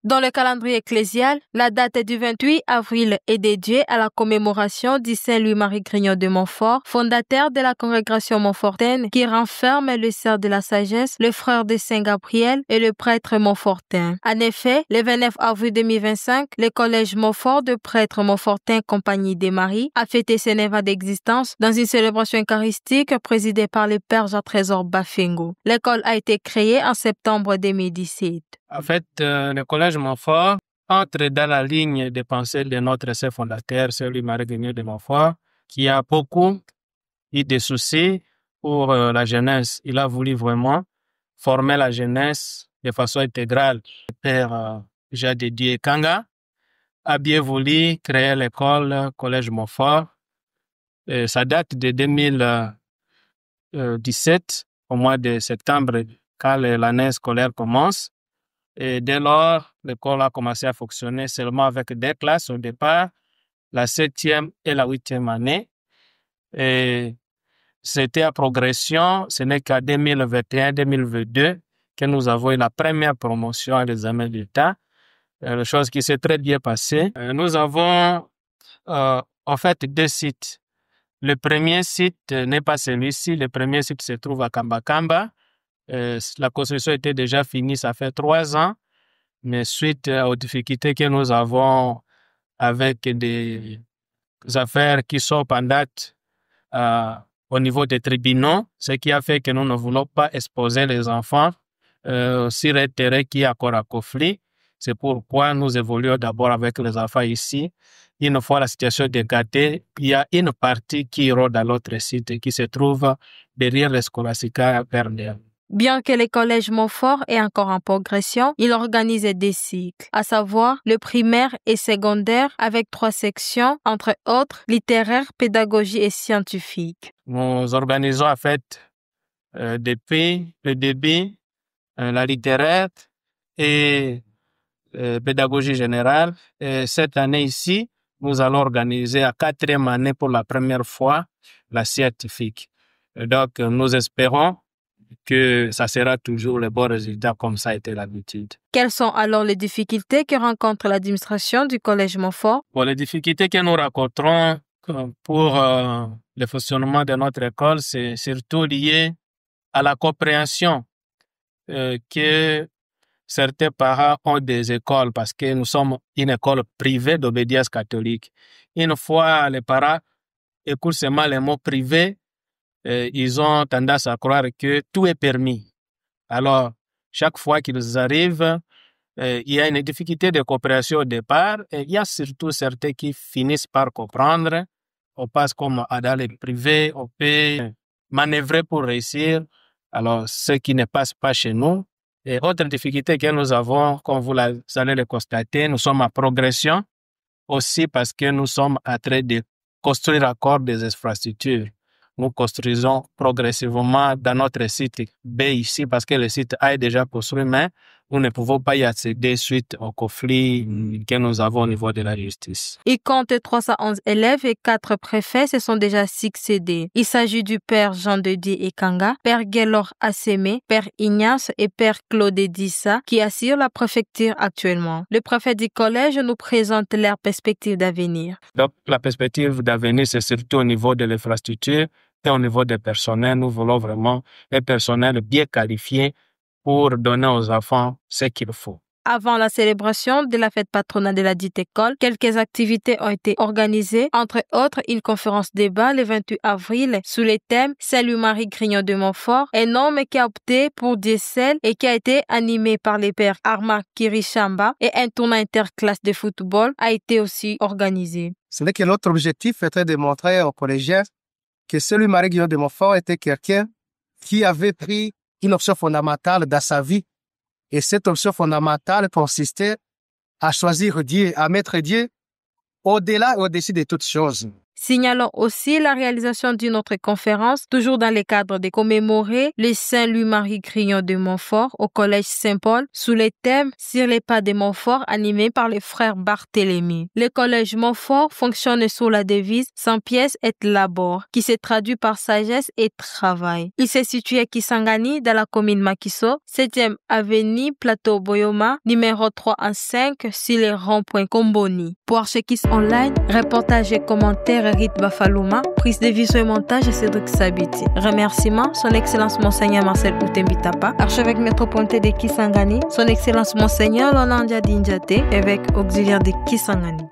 Dans le calendrier ecclésial, la date du 28 avril est dédiée à la commémoration du Saint Louis-Marie Grignon de Montfort, fondateur de la congrégation montfortaine qui renferme le cerf de la sagesse, le frère de Saint Gabriel et le prêtre montfortin. En effet, le 29 avril 2025, le collège Montfort de prêtres montfortins Compagnie des Maries a fêté ses 9 ans d'existence dans une célébration eucharistique présidée par le père Jean-Trésor Bafengo. L'école a été créée en septembre 2017. En fait, le collège Montfort entre dans la ligne de pensée de notre saint fondateur, Saint Louis-Marie Grignon de Montfort, qui a beaucoup eu de soucis pour la jeunesse. Il a voulu vraiment former la jeunesse de façon intégrale. Le père Jadedier Kanga a bien voulu créer l'école collège Montfort. Ça date de 2017, au mois de septembre, quand l'année scolaire commence. Et dès lors, l'école a commencé à fonctionner seulement avec 2 classes au départ, la 7e et la 8e année. Et c'était à progression. Ce n'est qu'en 2021-2022 que nous avons eu la première promotion à l'examen d'État, chose qui s'est très bien passée. Nous avons en fait 2 sites. Le premier site n'est pas celui-ci. Le premier site se trouve à Kambakamba. La construction était déjà finie, ça fait 3 ans, mais suite aux difficultés que nous avons avec des affaires qui sont pendantes au niveau des tribunaux, ce qui a fait que nous ne voulons pas exposer les enfants sur un terrain qui est encore à conflit. C'est pourquoi nous évoluons d'abord avec les enfants ici. Une fois la situation dégagée, il y a une partie qui ira dans l'autre site qui se trouve derrière le Scholastica Bernier. Bien que le collège Montfort est encore en progression, il organise des cycles, à savoir le primaire et secondaire avec 3 sections, entre autres littéraire, pédagogie et scientifique. Nous organisons en fait depuis le début la littéraire et pédagogie générale. Et cette année ici, nous allons organiser à 4e année pour la première fois la scientifique. Et donc, nous espérons que ça sera toujours le bon résultat comme ça a été l'habitude. Quelles sont alors les difficultés que rencontre l'administration du collège Montfort? Bon, les difficultés que nous rencontrons pour le fonctionnement de notre école, c'est surtout lié à la compréhension que certains parents ont des écoles parce que nous sommes une école privée d'obédience catholique. Une fois les parents écoutent seulement les mots privés, ils ont tendance à croire que tout est permis. Alors, chaque fois qu'ils arrivent, il y a une difficulté de compréhension au départ et il y a surtout certains qui finissent par comprendre. On passe comme dans les privés, on peut manœuvrer pour réussir. Alors, ce qui ne passe pas chez nous. Et autre difficulté que nous avons, comme vous allez le constater, nous sommes en progression aussi parce que nous sommes en train de construire encore des infrastructures. Nous construisons progressivement dans notre site B ici parce que le site A est déjà construit, mais nous ne pouvons pas y accéder suite au conflit que nous avons au niveau de la justice. Il compte 311 élèves et 4 préfets se sont déjà succédés. Il s'agit du père Jean de Dieu Ekanga, père Guélor Assemé, père Ignace et père Claude Dissa qui assurent la préfecture actuellement. Le préfet du collège nous présente leur perspective d'avenir. Donc, la perspective d'avenir, c'est surtout au niveau de l'infrastructure et au niveau des personnels. Nous voulons vraiment un personnel bien qualifié pour donner aux enfants ce qu'il faut. Avant la célébration de la fête patronale de la dite école, quelques activités ont été organisées, entre autres une conférence débat le 28 avril sous le thème Saint Louis-Marie Grignon de Montfort, un homme qui a opté pour Dieu et qui a été animé par les pères Armand Kirishamba, et un tournoi interclasse de football a été aussi organisé. Ce n'est que notre objectif était de montrer aux collégiens que Saint Louis-Marie Grignon de Montfort était quelqu'un qui avait pris une option fondamentale dans sa vie. Et cette option fondamentale consistait à choisir Dieu, à mettre Dieu au-delà et au-dessus de toutes choses. Signalons aussi la réalisation d'une autre conférence, toujours dans le cadre de commémorer le Saint Louis-Marie Grignon de Montfort au Collège Saint-Paul, sous le thème « Sur les pas de Montfort » animé par le frère Barthélemy. Le Collège Montfort fonctionne sous la devise « Sans pièce et labor » qui se traduit par sagesse et travail. Il se situe à Kisangani, dans la commune Makiso, 7e avenue Plateau Boyoma, numéro 3 en 5, sur les ronds-points Komboni. Pour Archekis Online, reportage et commentaires Rite Bafalouma, prise de visu et montage Cédric Sabiti. Remerciements, Son Excellence Monseigneur Marcel Outembitapa, archevêque métropolitain de Kisangani, Son Excellence Monseigneur Lolandia Dinjate, évêque auxiliaire de Kisangani.